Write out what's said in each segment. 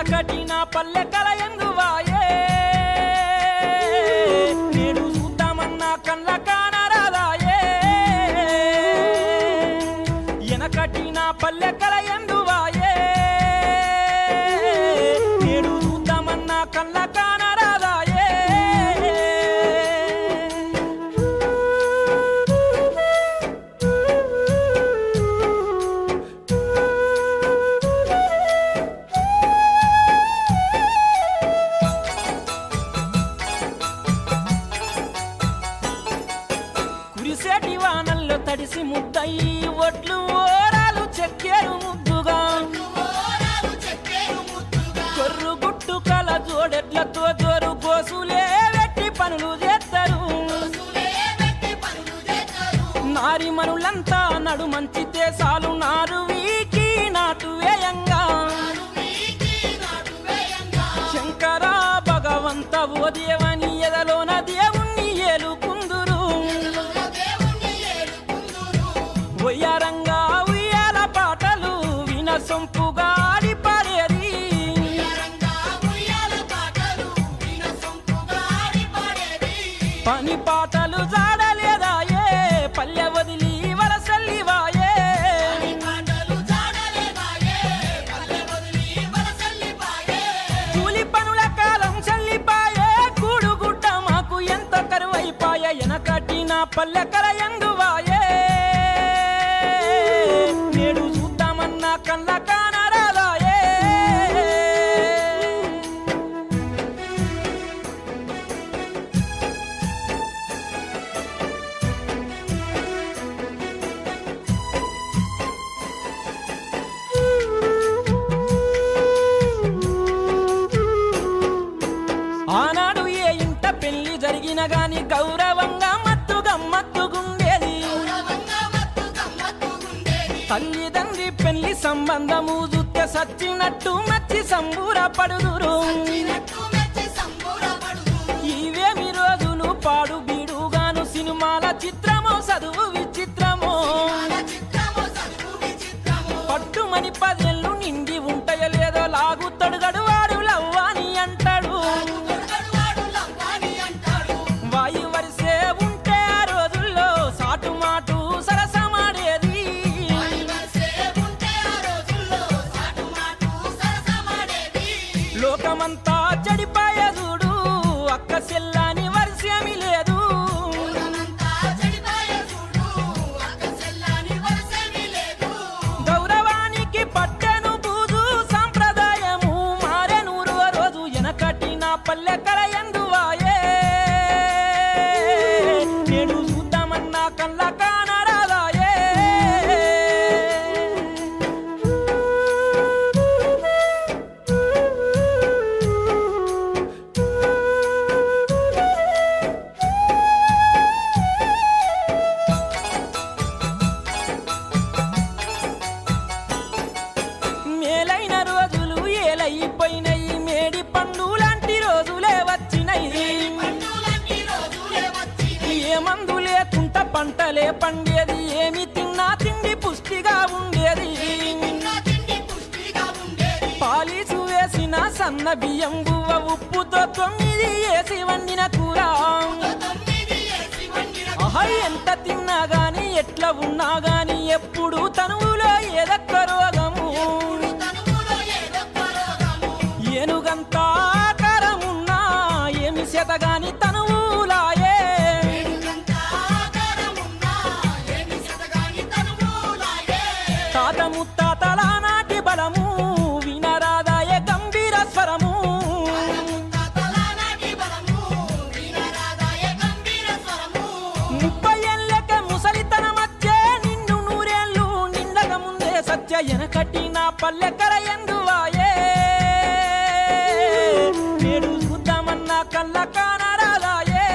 ఎనకటి నా పల్లె కల ఎందువాయే నేడు చూద్దామన్నా కళ్ళ కానరాదాయే ఎనకటి నా పల్లె కల ఎందువాయే నేడు చూద్దామన్నా కళ్ళ కానరాదాయే కురిసేటి వానల్లో తడిసి ముద్దయి ఒట్లు ఓరాలు చెక్కేరు ముద్దుగా కొర్రు గుట్టు కల జోడెట్లతో జోరు గోసులే వెట్టి పనులు చేస్తారు నారి మనులంతా నడు మంచితే సాలు నారు వీకి నాటు వేయంగా శంకర భగవంత ఓ దేవని ఎదలోన దేవుణ్ణి ఏలుకుందురు ఒయ్యారంగా ఉయ్యాల పాటలు విన సొంపుగా ఆడి పాడేది పని పాటలు జాడలేదాయే పల్లె వదిలి వలసల్లివాయే కూలి పనుల కాలం చల్లిపాయే కూడుగుడ్డ మాకు ఎంత కరువైపాయే ఎనకటి నా పల్లె కల ఎందువాయే నేడు చూద్దామన్నా కళ్ళ కానరాదాయే ఆనాడు ఏ ఇంట పెళ్లి జరిగిన గాని గౌరవంగా మత్తు గమ్మత్తుగుండేది తల్లిదండ్రి పెళ్లి సంబంధము చూస్తే సచ్చినట్టు మచ్చి సంబూరపడుదురు ఇవేమి రోజులు పాడు బీడుగాను సినిమాల చిత్రమో చదువు విచిత్రమో పట్టుమని 10 ఏళ్ళు నిండి ఉంటాయో లేదో లాగుతాడు గడువాడు లవ్వాని అంటాడు వాయి వరిసే ఉంటే ఆ రోజుల్లో సాటు మాటు సరసమాడేది లోకమంతా చెడిపాయ చూడు అక్క చెల్లాని వర్షమి లేదు గౌరవానికి పట్టెను బూజు సాంప్రదాయము మారెను రోజు ఎనకటి నా పల్లె కల ఎందువాయే నేడు చూద్దామన్నా కళ్ళ కానరాదాయే మేలైన రోజులు ఏలైపోయినాయి మేడి పండు లాంటి రోజులే వచ్చినాయి ఏ మందు లేకుండా పంటలే పండేది ఏమి తిన్నా తిండి పుష్టిగా ఉండేది పాలీసు వేసిన సన్న బియ్యం గువ్వ ఉప్పుతో 9 వేసి వండిన కూర ఎంత తిన్నా గాని ఎట్లా ఉన్నా గాని ఎప్పుడు తనువులో ఏదొక్క రోగము ఏనుగంత ఆకారమున్నా ఏమి చేతగాని తనువులాయే తాత ముత్తాతల నాటి బలము వినరాదాయే గంభీర స్వరము 30 ఏళ్ళకే ముసలితనమచ్చే నిన్ను 100 ఏళ్ళు నిండక ముందే సత్య ఎనకటి నా పల్లె కల ఎందువాయే నేడు చూద్దామన్నా కళ్ళ కానరాదాయే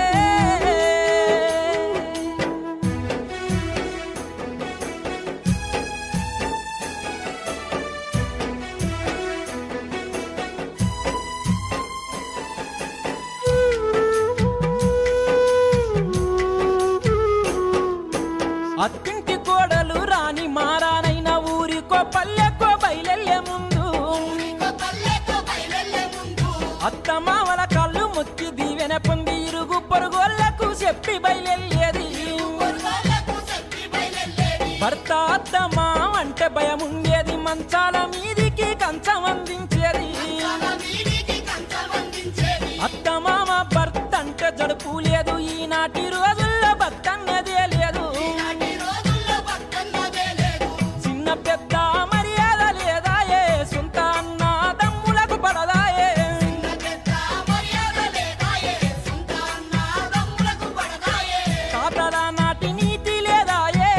అత్తింటి కోడలు రాని మారానైన ఊరికో పల్లెకో బయలెల్లే ముందు అత్తమామల కాళ్ళు మొక్కి దీవెన పొంది ఇరుగు పొరుగోళ్లకు చెప్పి బయలెళ్ళేది భర్త అత్తమా అంటే భయం ఉండేది మంచాల మీదికి కంచం అందించేది అత్తమామ భర్త అంటే జడుపు లేదు ఈనాటి రోజుల్లో భర్త అన్నదే లేదు చిన్న పెద్ద మర్యాద లేదాయే సొంత అన్న దమ్ములకు పడదాయే తాతల నాటి నీతి లేదాయే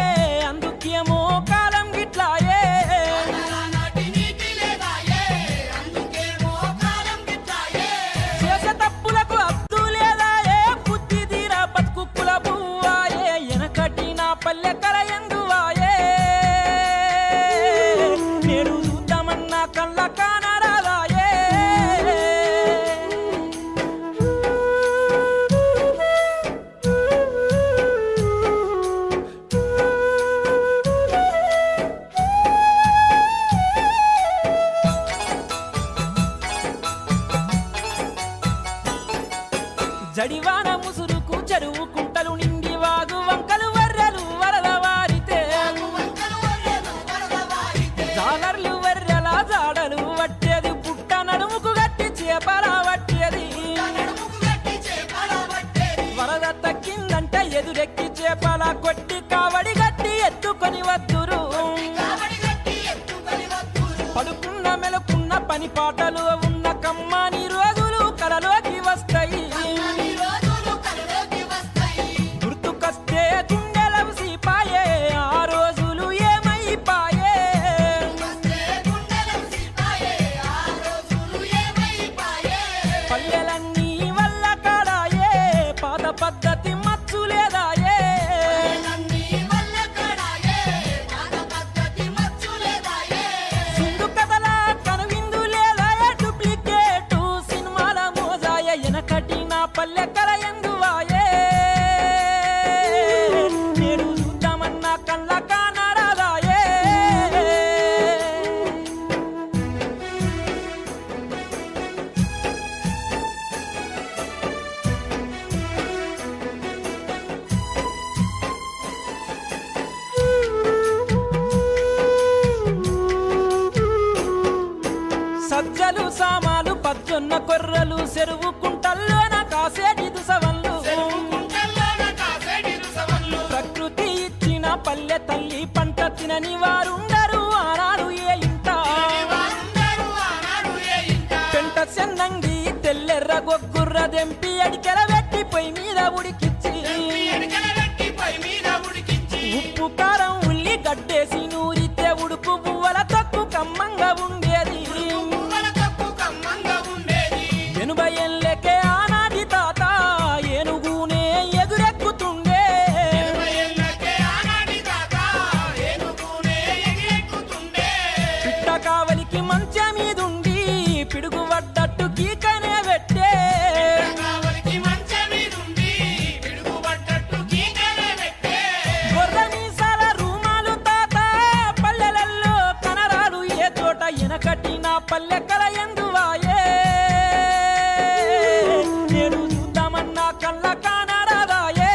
అందుకేమో కాలం గిట్లాయే చేసే తప్పులకు అద్దు లేదాయే బుద్ధి తీరా బతుకుల బువ్వాయే ఎనకటి నా పల్లె కరయందువాయే నేడు చూద్దామన్నా కళ్ళ కానరాదాయే జడివాన ముసురుకు చెరువు కుంటలు నిండి వాగు వంకలు వర్రెలు వరద వారితే జాలర్లు వర్రెల జాడలు వట్టేది పుట్ట నడుముకు గట్టి చేపల వట్టేది వరద తగ్గిందంటే ఎదురెక్కి చేపల కొట్టి కావడి గట్టి ఎత్తుకొని వద్దురు పడుకున్న మెలుకున్న పని పాటలు ఉన్న కమ్మని రోజులు కలలోకి వస్తాయి గుర్తుకొస్తే గుండెలవు సీపాయే ఆ రోజులు ఏమైపాయే పల్లెలన్నీ వల్ల కాడాయే పాత పద్ధతి మచ్చు లేదాయే సింధు కథల కనువిందు లేదాయే డూప్లికేటు సినిమాల మోజాయే ఎనకటి నా పల్లె కరయందువాయే నేడు చూద్దామన్నా కళ్ళ కానరాదాయే సజ్జలు సామాలు పచ్చొన్న కొర్రలు చెరువు కుంటల్లోన కాసేటి దుసవన్లు ప్రకృతి ఇచ్చిన పల్లె తల్లి పంట తినని వారుండరు ఆనాడు ఏ ఇంట పెంట చెన్నంగి తెల్లెర్ర గొగ్గుర్ర దెంపి అడికెల పెట్టి పొయ్యి మీద ఉడికిచ్చి ఉప్పు కారం ఉల్లి గడ్డేసి నూరితే ఉడుకు పువ్వల తక్కు కమ్మంగా ఉండేది 80 ఏళ్ళకే ఆనాటి తాత ఏనుగునే ఎదురెక్కుతుండే పిట్ట కావలికి మంచ మీదుండి పిడుగు పడ్డట్టు గీకనే పెట్టే గొర్రె మీసాల రూమాలు తాత పల్లెలల్లో కనరాడు ఏ చోట ఎనకటి నా పల్లె కలయందువాయే నేడు చూద్దామన్నా కళ్ళ కానరాదాయే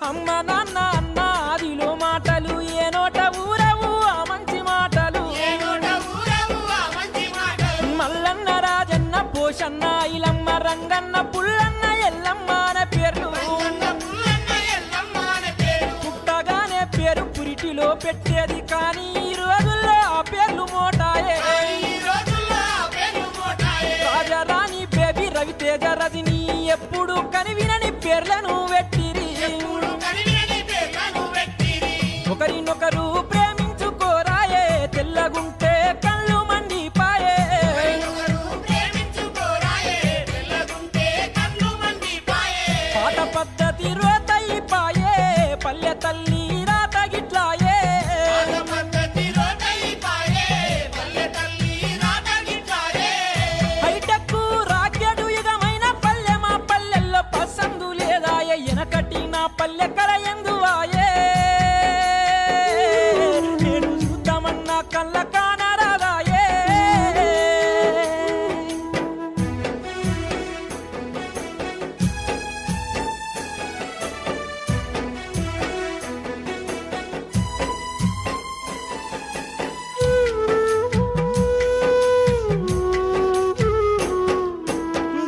అమ్మ నాన్న అన్న ఆదిలో మాటలు ఏ నోట ఊరవు ఆ మంచి మాటలు మల్లన్న రాజన్న పోషన్న ఇలమ్మ రంగన్న పుల్లన్న ఎల్లమ్మ అనే పేర్లు పుట్టగానే పేరు పురిటిలో పెట్టేది కానీ ఈ రోజుల్లో ఆ పేర్లు మోటాయే రాజారాణి బేబీ రవితేజ రజని ఎప్పుడు కనివినని పేర్లను పెట్టిరి ఒకరినొకరు ప్రేమించుకోరాయే తెల్లగుంటే కళ్ళు మండిపాయే పాత పద్ధతి రోతయిపాయే పల్లె తల్లి రాత గిట్లాయే కళ్ళ కానరాదాయే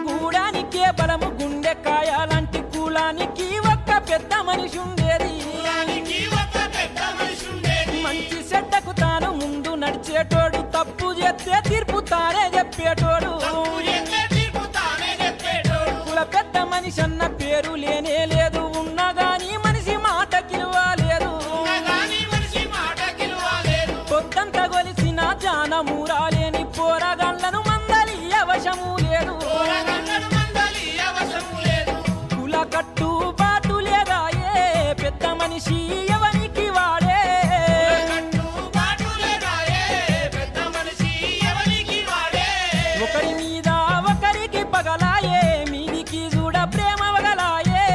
గూడానికే బలము గుండె కాయాలంటి కులానికి ఒక్క పెద్ద మనిషి ఉండేది మంచి చెడ్డకు తాను ముందు నడిచేటోడు తప్పు చేస్తే తీర్పు తానే చెప్పేటోడు కుల పెద్ద మనిషి అన్న పేరు లేనే లేదు ఉన్నా గాని మనిషి మాట కిలువలేదు పొద్దంతా గొలిసిన జానమూరాలేని పోరగాళ్లను మందలి అవశము లేదు కుల కట్టు బాటు లేదాయే పెద్ద మనిషి ఎవనికి వాడే ఒకరి మీద ఒకరికి పగలాయే మీదికి చూడ ప్రేమ వగలాయే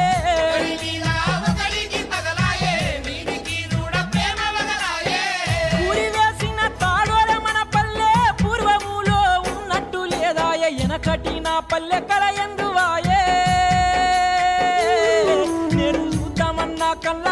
ఊరి వేసిన తాడోర మన పల్లె పూర్వములో ఉన్నట్టు లేదాయే ఎనకటి నా పల్లె కల ఎందువాయే నేను చూద్దామన్నా కళ్ళ